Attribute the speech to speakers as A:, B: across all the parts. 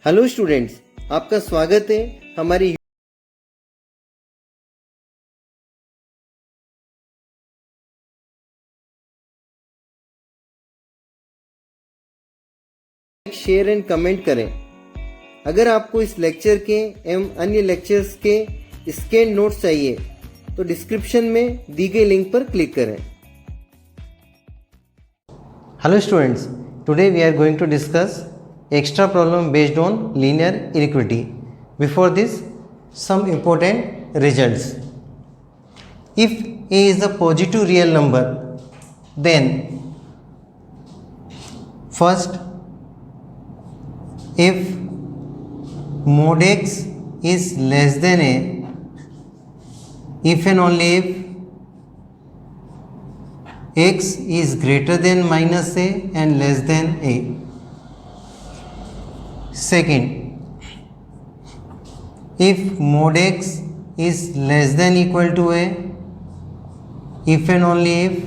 A: Hello students, आपका स्वागत है हमारी शेयर एंड कमेंट करें। अगर आपको इस लेक्चर के एवं अन्य लेक्चर्स के स्कैन नोट्स चाहिए तो डिस्क्रिप्शन में दी गई लिंक पर क्लिक करें। Hello students, today we are going to discuss extra problem based on linear inequality. Before this, some important results. If a is a positive real number, then first, if mod x is less than a, if and only if x is greater than minus a and less than a. Second, if mod x is less than equal to a, if and only if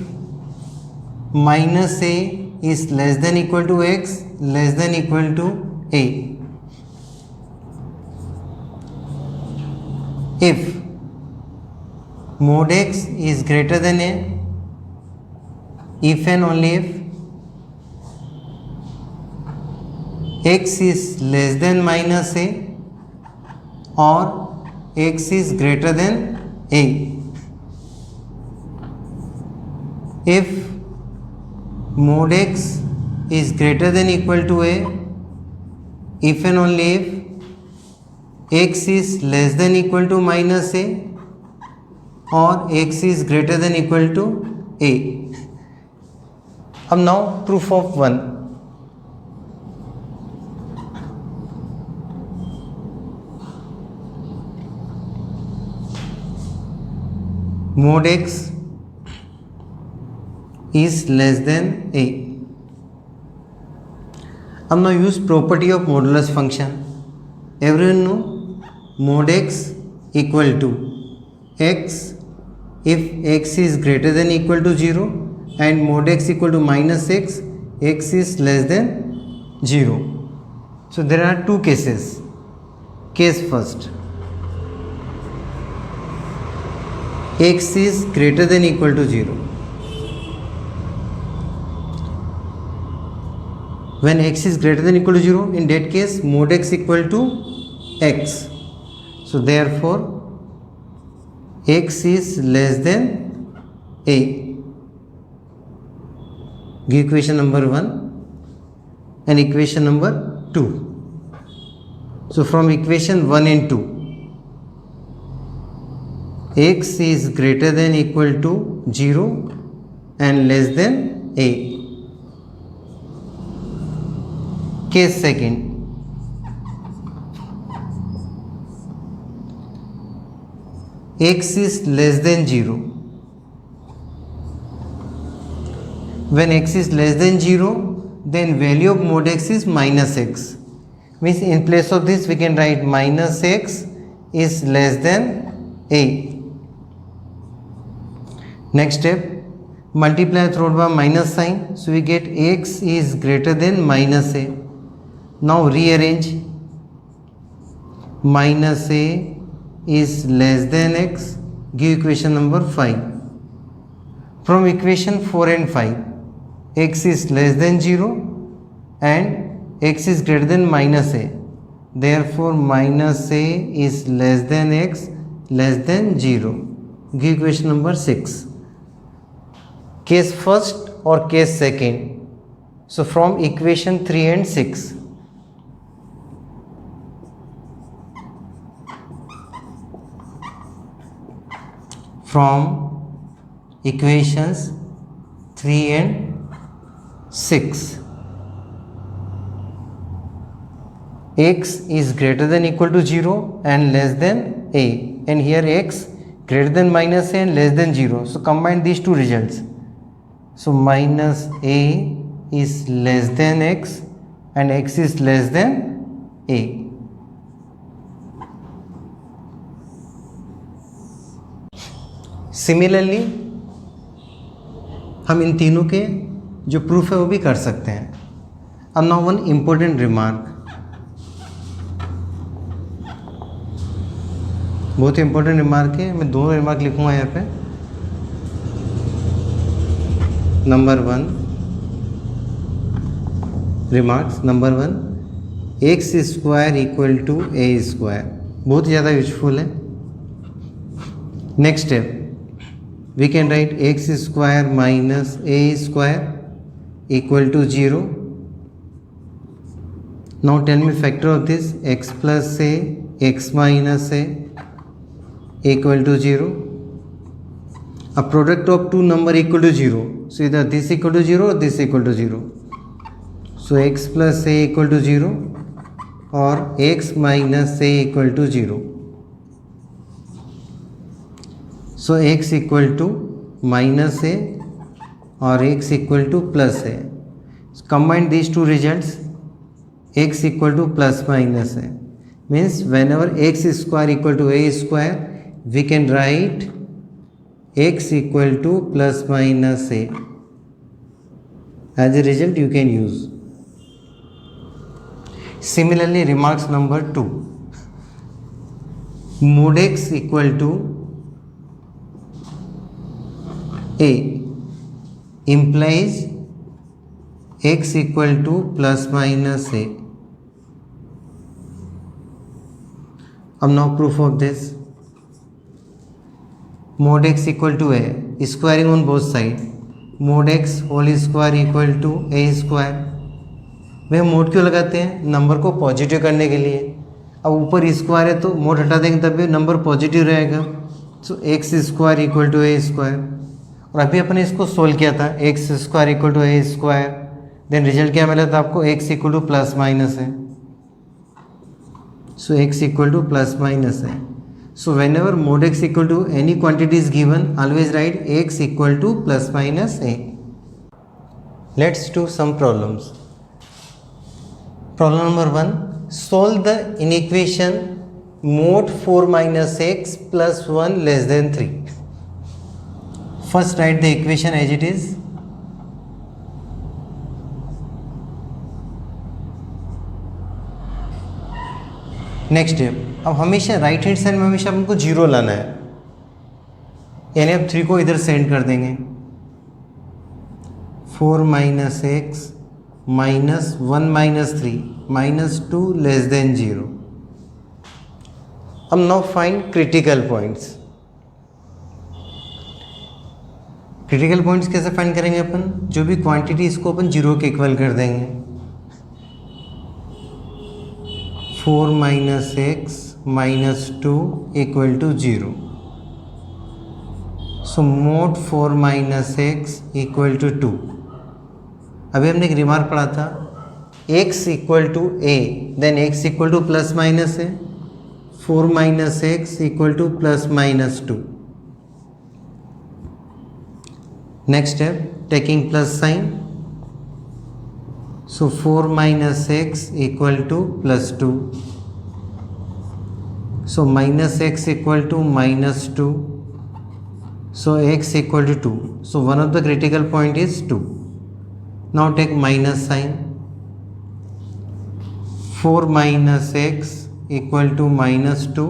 A: minus a is less than equal to x less than equal to a. If mod x is greater than a, if and only if x is less than minus a or x is greater than a. If mod x is greater than equal to a, if and only if x is less than equal to minus a or x is greater than equal to a. अब now proof of 1. Mod x is less than a. Now use property of modulus function. Everyone know mod x equal to x if x is greater than equal to 0 and mod x equal to minus x, x is less than 0. So there are two cases. Case first, x is greater than equal to 0. When x is greater than equal to 0, in that case mod x equal to x. So therefore x is less than a. Give equation number 1 and equation number 2. So from equation 1 and 2, x is greater than equal to 0 and less than a. Case second, x is less than 0. When x is less than 0, then value of mod x is minus x. Means in place of this we can write minus x is less than a. Next step, multiply followed by minus sign, so we get x is greater than minus a. Now rearrange, minus a is less than x, give equation number 5. From equation 4 and 5, x is less than 0 and x is greater than minus a. Therefore minus a is less than x less than 0. Give equation number 6. Case first or case second. So from equation 3 and 6. From equations 3 and 6. X is greater than equal to 0 and less than a. And here x greater than minus a and less than 0. So combine these two results. So minus a is less than x and x is less than a. Similarly हम इन तीनों के जो proof है वो भी कर सकते हैं। अब नाउ वन इम्पोर्टेंट रिमार्क, बहुत ही इंपॉर्टेंट रिमार्क है, मैं 2 रिमार्क लिखूँगा यहाँ पे। Number 1 remarks, number 1 x square equal to a square, बहुत ही ज़्यादा यूजफुल है। Next step, we can write x square minus a square equal to 0. Now tell me factor of this, x plus a, x minus a equal to 0. A product of two number equal to 0. So either this equal to 0 or this equal to 0. So x plus a equal to 0 or x minus a equal to 0. So x equal to minus a or x equal to plus a. So combine these two results, x equal to plus minus a. Means whenever x square equal to a square, we can write x equal to plus minus a. As a result, you can use. Similarly, remarks number 2. Mod x equal to a implies x equal to plus minus a. Now proof of this. Mod x equal to a, squaring on both sides. Mod x whole square equal to a square. Way mode क्यों लगाते हैं? Number को positive करने के लिए। अब ऊपर square है तो मोड हटा देंगे तब भी नंबर पॉजिटिव रहेगा। So x square equal to a square. और अभी अपने इसको सोल्व किया था, x square equal to a square, then result क्या मिला था आपको? X equal to plus minus है। So x equal to plus minus है। So whenever mod x equal to any quantity is given, always right x equal to plus minus a. Let's do some problems. Problem number 1, solve the inequation mod 4 minus x plus 1 less than 3. First write the equation as it is. Next step, अब हमेशा right hand side में हमेशा हमको 0 लाना है, यानी अब 3 को इधर सेंड कर देंगे। 4 minus x minus 1 minus 3 minus 2 less than 0। अब now find critical points. Critical points कैसे फाइंड करेंगे अपन? जो भी क्वांटिटी इसको अपन 0 के इक्वल कर देंगे। 4 minus x minus 2 equal to 0। So mod 4 minus x equal to 2। अभी हमने एक रिमार्क पढ़ा था, x equal to a, then x equal to plus minus है। 4 minus x equal to plus minus 2। Next step, taking plus sign. So 4 minus x equal to plus 2। So minus x equal to minus 2। So x equal to 2। So one of the critical point is 2. Now take minus sign. 4 minus x equal to minus 2.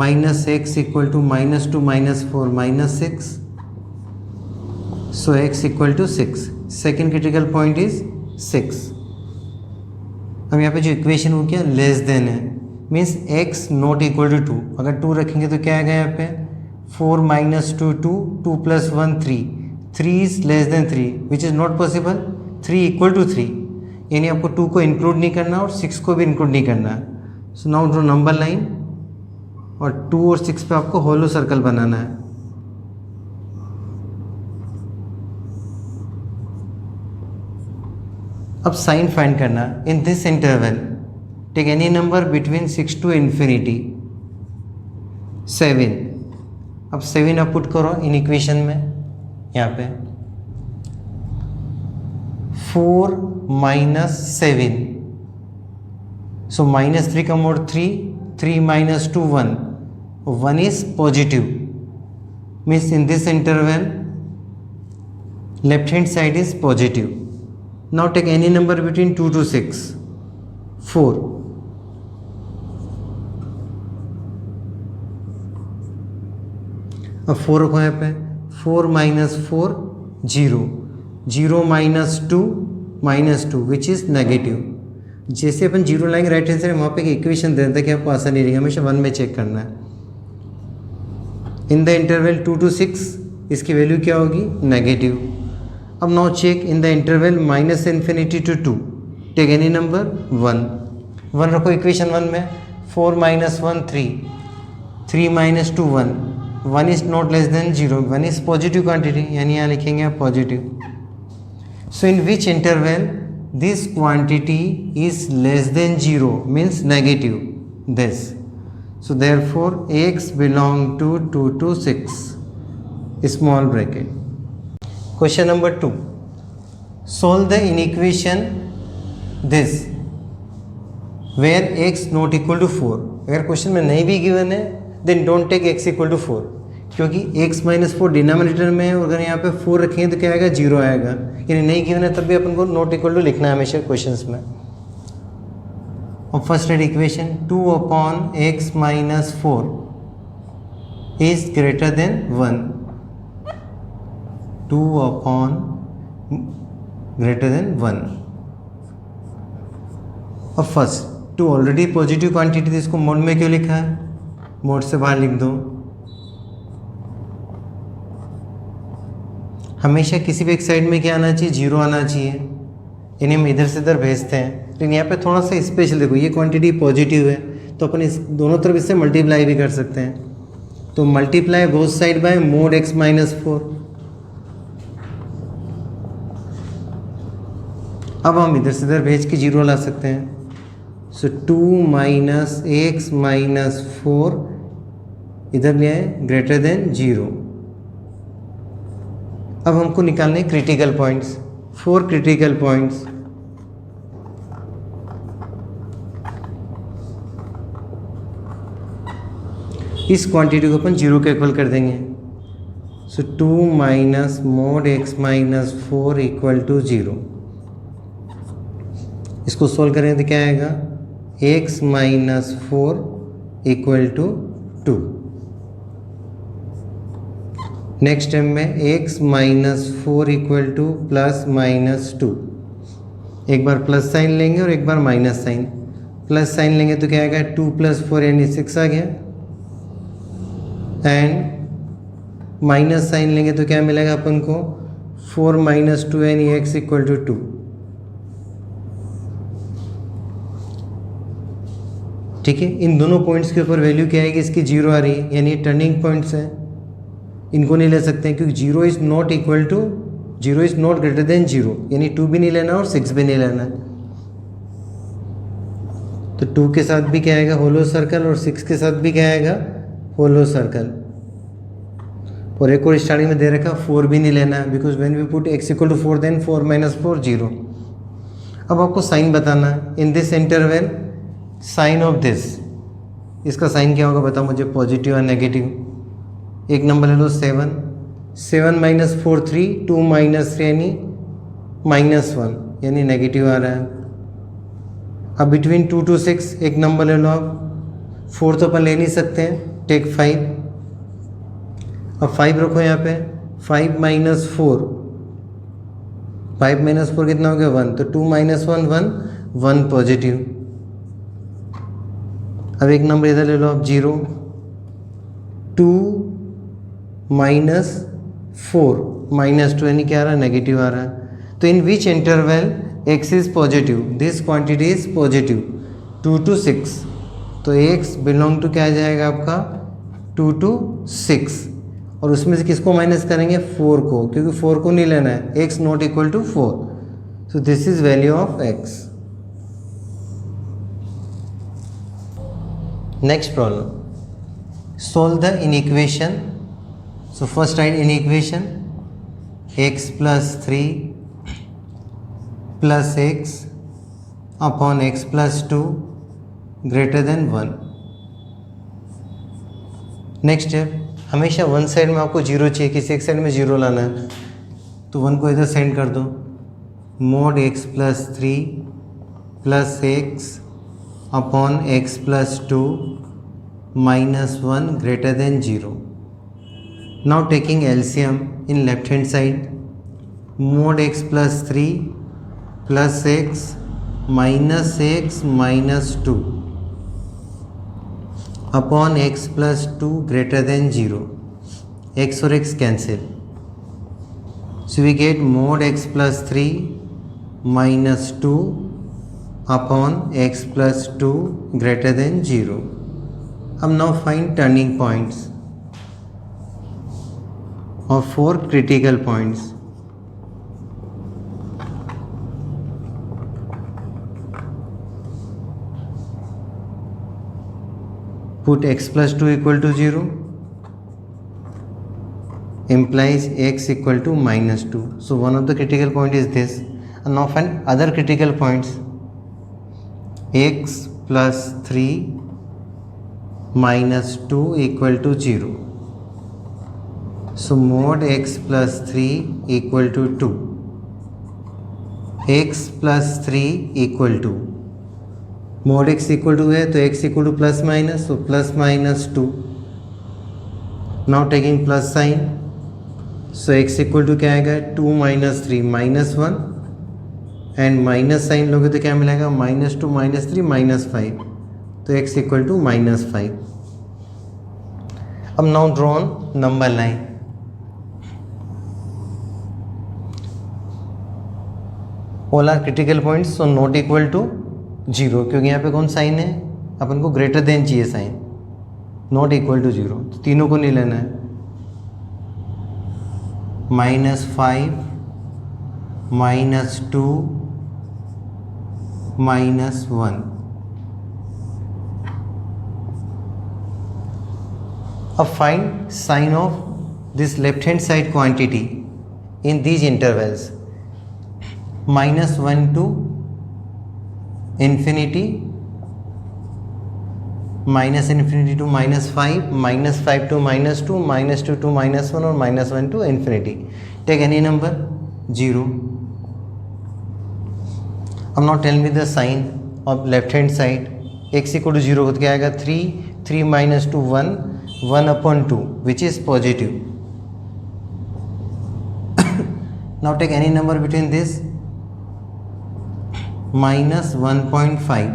A: Minus x equal to minus 2 minus 4 minus 6. So x equal to 6. Second critical point is 6. अब यहाँ पे जो equation हो गया less than है, means x not equal to 2। अगर 2 रखेंगे तो क्या आएगा यहाँ पे? 4 minus 2 2, 2 plus 1 3, 3 is less than 3 which is not possible. 3 equal to 3, यानी आपको 2 को इंक्लूड नहीं करना और 6 को भी इंक्लूड नहीं करना है। So now draw number line और 2 और 6 पे आपको होलो सर्कल बनाना है। अब साइन फाइंड करना। In this interval take any number between 6 to infinity. 7। अब 7 आप पुट करो इन इक्वेशन में, यहाँ पे 4 माइनस 7। सो माइनस 3 का mod 3, 3 minus 2 1, 1 is positive, means in this interval left hand side is positive. Now take any number between 2 to 6। 4। अब 4 रखो यहाँ पे, 4 minus 4 0, 0 minus 2 which is negative. जैसे अपन 0 लाएंगे राइट हैंड साइड, वहाँ पे एक इक्वेशन दे देता है कि आपको आसानी रहेगी, हमेशा 1 में चेक करना है। इन द इंटरवल 2 to 6 इसकी वैल्यू क्या होगी, नेगेटिव। अब now check in the interval minus infinity to 2, take any number 1 रखो इक्वेशन 1 में। 4 minus 1 3, 3 minus 2 1 is not less than 0, 1 is positive quantity, यानी यहाँ लिखेंगे आप positive. So in which interval this quantity is less than 0 means negative this, so therefore x belong to 2 to 6 small bracket. Question number 2, solve the inequation this where x not equal to 4. अगर question में नहीं भी given है then don't take x equal to 4, क्योंकि x minus 4 denominator में है और अगर यहाँ पे 4 रखेंगे तो क्या आएगा, 0 आएगा, यानी नहीं गिवन है तब भी अपन को नॉट इक्वल टू लिखना है हमेशा क्वेश्चंस में। और first red equation 2 upon x minus 4 is greater then 1, 2 upon greater than 1। और फर्स्ट 2 ऑलरेडी पॉजिटिव क्वांटिटी थी, इसको मोड में क्यों लिखा है, मोड से बाहर लिख दो। हमेशा किसी भी एक साइड में क्या आना चाहिए, 0 आना चाहिए, यानी हम इधर से इधर भेजते हैं। लेकिन यहाँ पे थोड़ा सा स्पेशल देखो, ये क्वांटिटी पॉजिटिव है तो अपन इस दोनों तरफ इससे मल्टीप्लाई भी कर सकते हैं। तो multiply both side bye mode x minus 4। अब हम इधर से इधर भेज के 0 ला सकते हैं। सो 2 माइनस x माइनस 4 इधर ले आए ग्रेटर देन 0। अब हमको निकालने क्रिटिकल पॉइंट्स, 4 क्रिटिकल पॉइंट्स। इस क्वांटिटी को अपन 0 के इक्वल कर देंगे। So 2 minus mod x minus 4 equal to 0। इसको सोल्व करेंगे तो क्या आएगा, x minus 4 equal to 2। Next time में x minus 4 equal to plus minus 2। एक बार प्लस साइन लेंगे और एक बार माइनस साइन। प्लस साइन लेंगे तो क्या आएगा, 2 प्लस 4 यानी 6 आ गया, एंड माइनस साइन लेंगे तो क्या मिलेगा अपन को, 4 माइनस 2 यानी x इक्वल टू 2। ठीक है, इन दोनों पॉइंट्स के ऊपर वैल्यू क्या आएगी, इसकी 0 आ रही है, यानी ये टर्निंग पॉइंट्स हैं, इनको नहीं ले सकते हैं क्योंकि 0 is not equal to 0 is not greater than 0, यानी 2 भी नहीं लेना और 6 भी नहीं लेना है। तो 2 के साथ भी क्या आएगा, होलो सर्कल, और 6 के साथ भी क्या आएगा, होलो सर्कल। और एक और स्टार्टिंग में दे रखा 4 भी नहीं लेना है, because when we put x equal to 4 then 4 minus 4 0। अब आपको साइन बताना है in this interval, sign of this, इसका साइन क्या होगा बताओ मुझे, पॉजिटिव और नेगेटिव। एक नंबर ले लो 7, 7 माइनस 4 3, 2 माइनस 3 यानी माइनस 1, यानी नेगेटिव आ रहा है। अब बिटवीन 2 to 6 एक नंबर ले लो आप, 4 तो अपन ले नहीं सकते हैं, टेक 5। अब 5 रखो यहाँ पे, 5 माइनस 4, 5 माइनस 4 कितना हो गया, 1, तो 2 माइनस 1 1, 1 पॉजिटिव। अब एक नंबर इधर ले लो आप 0, 2 माइनस 4 माइनस 2 यानी क्या आ रहा है, नेगेटिव आ रहा है। तो in which interval x is positive, this quantity is positive 2 to 6, तो x बिलोंग टू क्या आ जाएगा आपका 2 to 6, और उसमें से किसको माइनस करेंगे, 4 को, क्योंकि 4 को नहीं लेना है, x not equal to 4। So this is value of x। Next problem, solve the inequation. So first write inequation, x plus 3 plus x upon x plus 2 greater than 1. Next step, हमेशा one side में आपको 0 चाहिए, किसी एक side में 0 लाना है, तो 1 को इधर सेंड कर दो, mode x plus 3 plus x upon x plus 2 minus 1 greater than 0। Now taking LCM in left hand side, mod x plus 3 plus x minus 2 upon x plus 2 greater than 0. X और x cancel. So we get mod x plus 3 minus 2 upon x plus 2 greater than 0. अब now find turning points or 4 critical points. Put x plus 2 equal to 0 implies x equal to minus 2. So one of the critical point is this. And now find other critical points. X plus 3 minus 2 equal to 0. So mod x plus 3 equal to 2. X plus 3 equal to, mod x equal to है तो x equal to plus minus, so plus minus 2. Now taking plus sign, so x equal to क्या आएगा 2 minus 3 minus 1 and minus sign लोगे तो क्या मिलेगा -2 -3 -5, तो x equal to -5. अब now drawn number line. All are critical points, so not equal to 0, क्योंकि यहाँ पे कौन साइन है, अपन को ग्रेटर देन चाहिए साइन, नॉट इक्वल टू 0, तो तीनों को नहीं लेना है. -5 -2 -1. अब find sign of this left hand side quantity in these intervals. -1 to infinity, -infinity to -5, -5 to -2, -2 to -1 और -1 to infinity. Take any number 0. अब now tell me the sign of left hand side. x equal to 0 तो क्या आएगा 3 minus 2 1 upon 2 which is positive. Now take any number between this. -1.5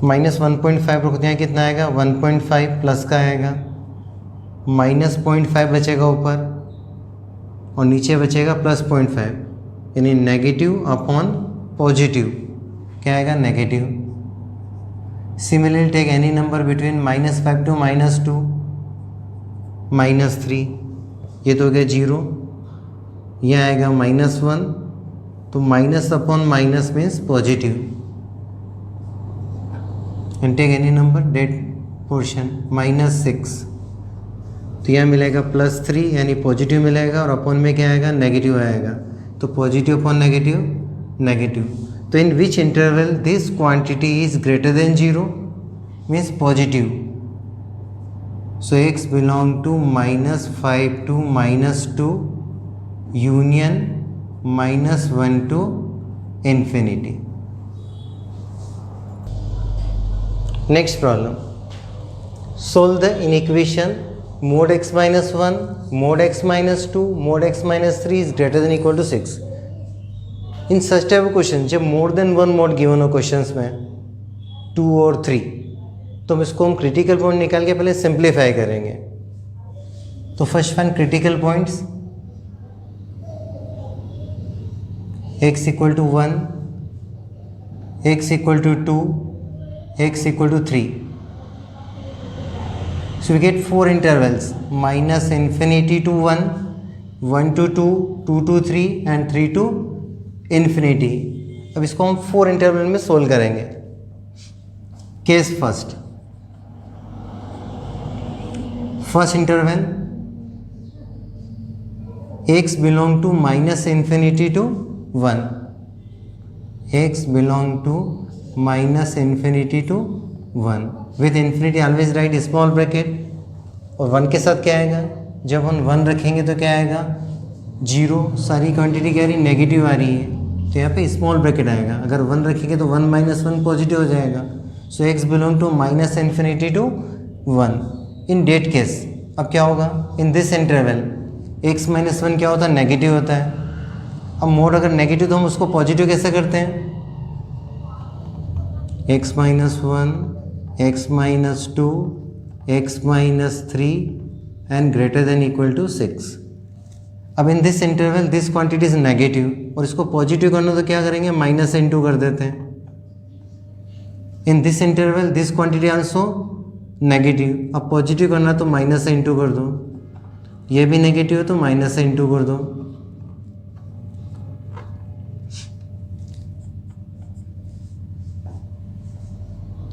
A: -1.5 रखते हैं कितना आएगा 1.5 plus का आएगा, -0.5 बचेगा ऊपर और नीचे बचेगा +0.5, यानी नेगेटिव अपॉन पॉजिटिव क्या आएगा negative. Similarly take any number between -5 to -2, -3, ये तो हो गया 0, यह आएगा -1, तो minus upon minus means positive. And take any number that portion -6, तो यह मिलेगा +3 यानी पॉजिटिव मिलेगा और अपॉन में क्या आएगा नेगेटिव आएगा, तो पॉजिटिव अपॉन नेगेटिव. तो in which interval this quantity is greater than 0 means positive. So x belong to -5 to -2 union -1 to infinity. Next problem. Solve the inequation mod x minus 1, mod x minus 2, mod x minus 3 is greater than equal to 6. In such type of question जब more than one mod given हो questions में 2 और 3, तो हम इसको critical point निकाल के पहले सिंप्लीफाई करेंगे. तो first find critical points. x equal to 1, x equal to 2, x equal to 3. So we get 4 intervals, -infinity to 1, 1 to 2, 2 to 3 and 3 to infinity. अब इसको हम 4 इंटरवल में सोल्व करेंगे. Case first interval x belong to -infinity to 1, x belong to -infinity to 1. With infinity always right small bracket. और 1 के साथ क्या आएगा, जब हम 1 रखेंगे तो क्या आएगा 0. सारी क्वांटिटी क्या आ रही नेगेटिव आ रही है, तो यहाँ पे स्मॉल ब्रैकेट आएगा. अगर 1 रखेंगे तो 1 - 1 पॉजिटिव हो जाएगा. So x belong to -infinity to 1. In that case अब क्या होगा, in this interval x minus one क्या होता है, नेगेटिव होता है। अब मोड अगर नेगेटिव तो हम उसको पॉजिटिव कैसे करते हैं, x minus one, x minus two, x minus three and greater than equal to 6। अब in this interval this quantity is negative और इसको पॉजिटिव करना तो क्या करेंगे, माइनस इनटू कर देते हैं। इन this interval this quantity also negative, अब पॉजिटिव करना तो माइनस से इंटू कर दो, ये भी नेगेटिव है तो माइनस से इंटू कर दो।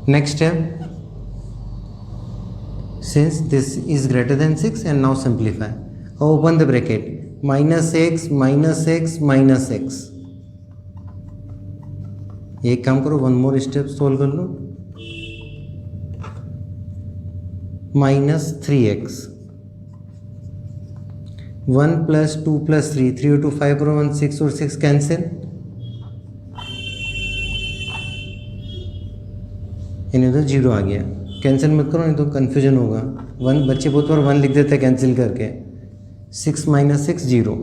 A: Next step, since this is greater then 6 and now simplify, open the bracket, minus x minus x minus x. एक काम करो, वन मोर स्टेप सोल्व कर लो, माइनस 3x, 1 प्लस 2 प्लस 3, 3 और 2 5 और 1 6 और 6 कैंसिल, इन्हें तो जीरो आ गया, कैंसिल मत करो नहीं तो कंफ्यूजन होगा। 1 बच्चे बहुत बार 1 लिख देते हैं कैंसिल करके। 6 minus 6 zero,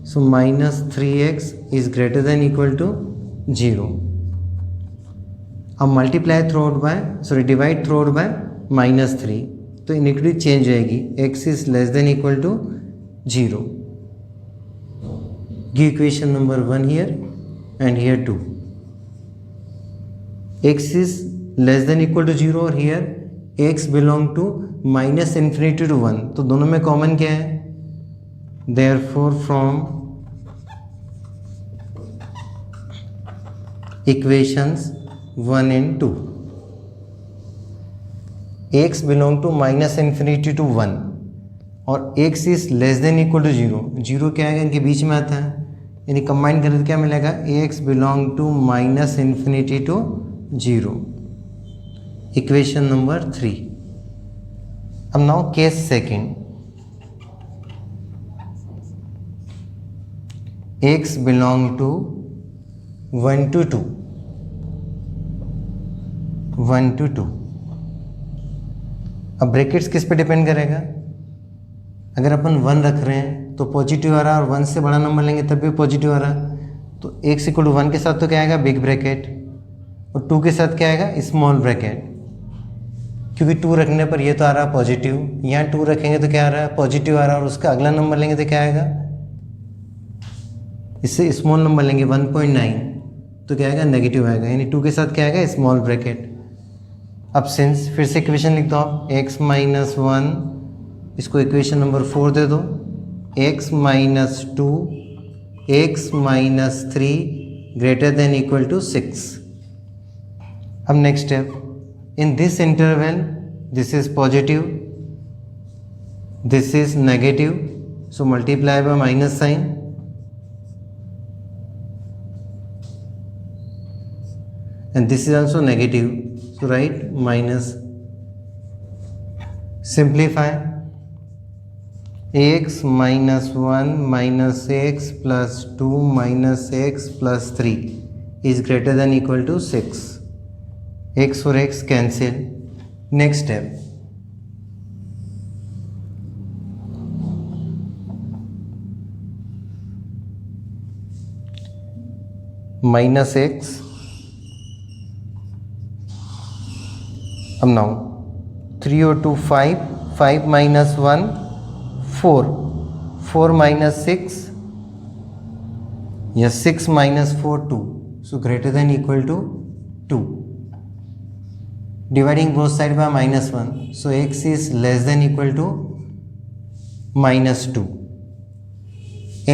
A: so minus 3x is greater than equal to 0। अब multiply through out by, sorry divide through out by -3, तो इनिक्विटी चेंज होएगी, x is less than equal to 0। Give equation number 1 here and here 2। x is less than equal to 0 और here x belong to minus infinity to 1, तो दोनों में common क्या है, therefore from equations 1 and 2 x belong to minus infinity to 1 और x is less than equal to 0। 0 क्या है, इनके बीच में आता है, यानी कंबाइन करें तो क्या मिलेगा, x belong to minus infinity to 0। Equation number 3। अब now case second, x belong to 1 to 2, 1 to 2। अब ब्रैकेट्स किस पे डिपेंड करेगा, अगर अपन 1 रख रहे हैं तो पॉजिटिव आ रहा है और 1 से बड़ा नंबर लेंगे तब भी पॉजिटिव आ रहा है, तो x इक्वल टू 1 के साथ तो क्या आएगा, बिग ब्रैकेट, और 2 के साथ क्या आएगा, स्मॉल ब्रैकेट। क्योंकि 2 रखने पर ये तो आ रहा है पॉजिटिव, यहाँ 2 रखेंगे तो क्या आ रहा है, पॉजिटिव आ रहा है, और उसका अगला नंबर लेंगे तो क्या आएगा, इससे स्मॉल नंबर लेंगे 1.9 तो क्या आएगा, नेगेटिव आएगा, यानी 2 के साथ क्या आएगा, स्मॉल ब्रैकेट। अब सिंस फिर से इक्वेशन लिख दो आप, x माइनस 1, इसको इक्वेशन नंबर 4 दे दो, x minus 2, x minus 3 greater than equal to 6। अब next step, in this interval this is positive, this is negative, so multiply by minus sign, and this is also negative, so write minus, simplify, x minus 1 minus x plus 2 minus x plus 3 is greater than equal to 6, x और x cancel। next step, minus x, अब now 3 और 2 5, 5 minus 1 4, 4 minus 6 या 6 minus 4 2, so greater than equal to 2। Dividing both side by -1, so x is less than equal to -2।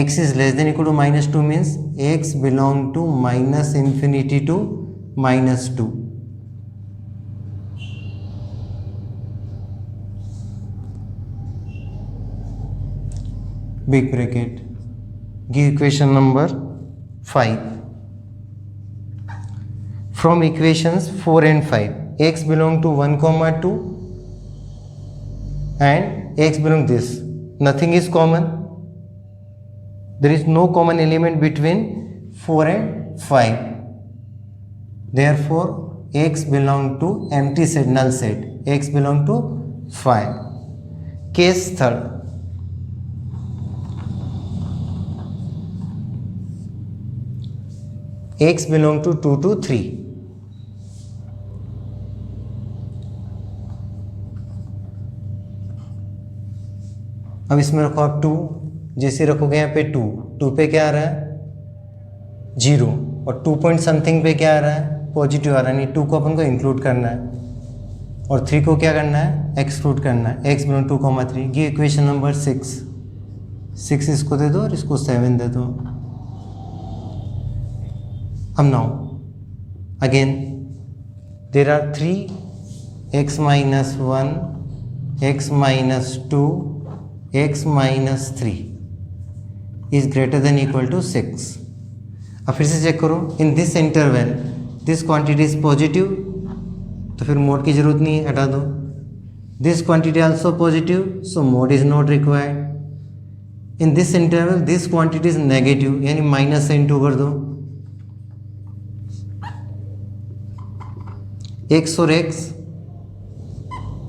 A: x is less than equal to -2 means x belong to minus infinity to -2। big bracket, give equation number 5। from equations 4 and 5, x belong to 1 comma 2 and x belong this, nothing is common, there is no common element between 4 and 5, therefore x belong to empty set, null set, x belong to 5। Case third, x belong to 2 to 3। अब इसमें रखो आप 2, जैसे रखोगे यहाँ पे 2 पे क्या आ रहा है 0, और 2 पॉइंट समथिंग पे क्या आ रहा है पॉजिटिव आ रहा है, यानी 2 को अपन को इंक्लूड करना है और 3 को क्या करना है एक्सक्लूड करना है। x बिलोंग टू 3, ये इक्वेशन नंबर 6 इसको दे दो और इसको 7 दे दो। अब now again there are 3 x minus 1, x minus 2, x minus 3 is greater than equal to 6। अब फिर से चेक करो, इन this interval this quantity is positive, तो फिर मोड की जरूरत नहीं है, हटा दो। This quantity also positive, so mode is not required. In this interval this quantity is negative, यानी माइनस से इंटू कर दो। x और x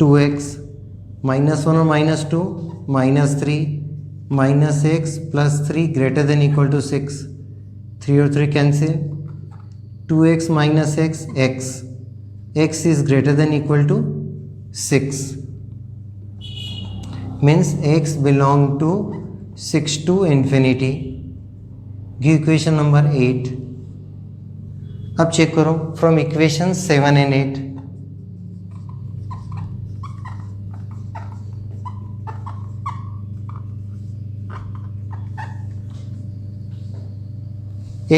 A: 2x, -1 और -2 -3, -x + 3 greater than equal to 6, 3 और 3 cancel, 2x - x x is greater than equal to 6, means x belong to 6 to infinity। give equation number 8। अब check करो from equation 7 and 8,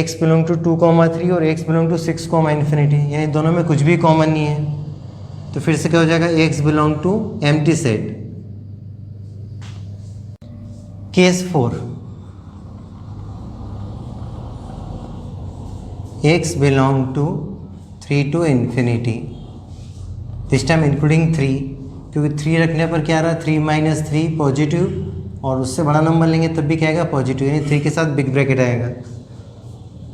A: x belong to 2, 3 और x belong to 6, infinity, यानी दोनों में कुछ भी common नहीं है, तो फिर से क्या हो जाएगा x belong to empty set. Case 4, x belong to 3 to infinity, this time including 3, क्योंकि 3 रखने पर क्या आ रहा है 3 - 3 पॉजिटिव, और उससे बड़ा नंबर लेंगे तब भी क्या आएगा पॉजिटिव, यानी 3 के साथ बिग ब्रैकेट आएगा।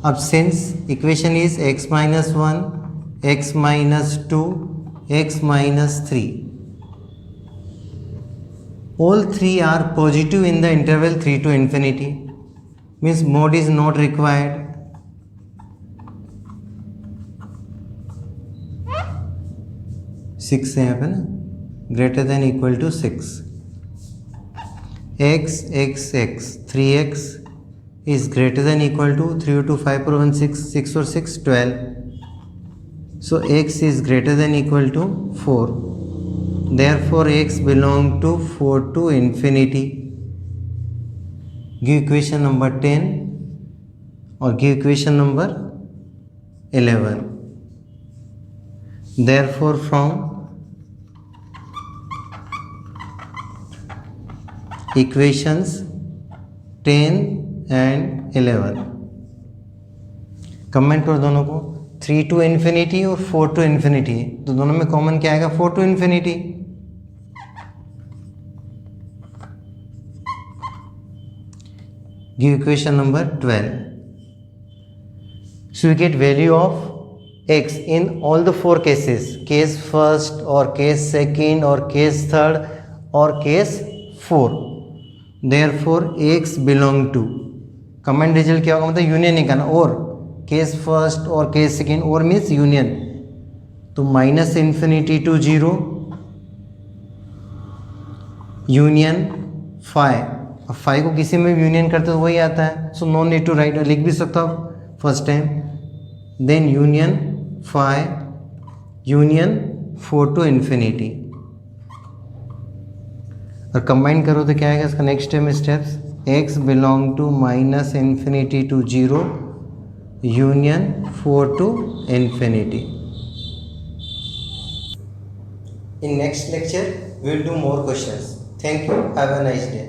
A: अब since equation is x - 1, x - 2, x - 3, all 3 are positive in the interval 3 to infinity, means mode is not required। Six है यहाँ पे ना, greater than equal to 6, x 3x is greater than equal to 3 to 5 or 1 6, 6 or 6 12, so x is greater than equal to 4, therefore x belong to 4 to infinity। give equation number 10 or give equation number 11। therefore from equations 10 and 11, comment करो दोनों को, 3 to infinity और 4 to infinity, तो दोनों में common क्या आएगा 4 to infinity। give equation number 12, so we get value of x in all the 4 cases, case first or case second or case third or case 4, therefore x belong to, comment result क्या होगा, मतलब union निकालना, और case first और case second, और means union, तो -∞ to 0 union 5, अब 5 को किसी में भी यूनियन करते तो वही आता है, so no need to write, लिख भी सकता हूँ first time, then union 5 union 4 to infinity, और कंबाइन करो तो क्या आएगा इसका next time steps, x belong to -∞ to 0 union 4 to infinity। In next lecture we will do more questions. Thank you. Have a nice day.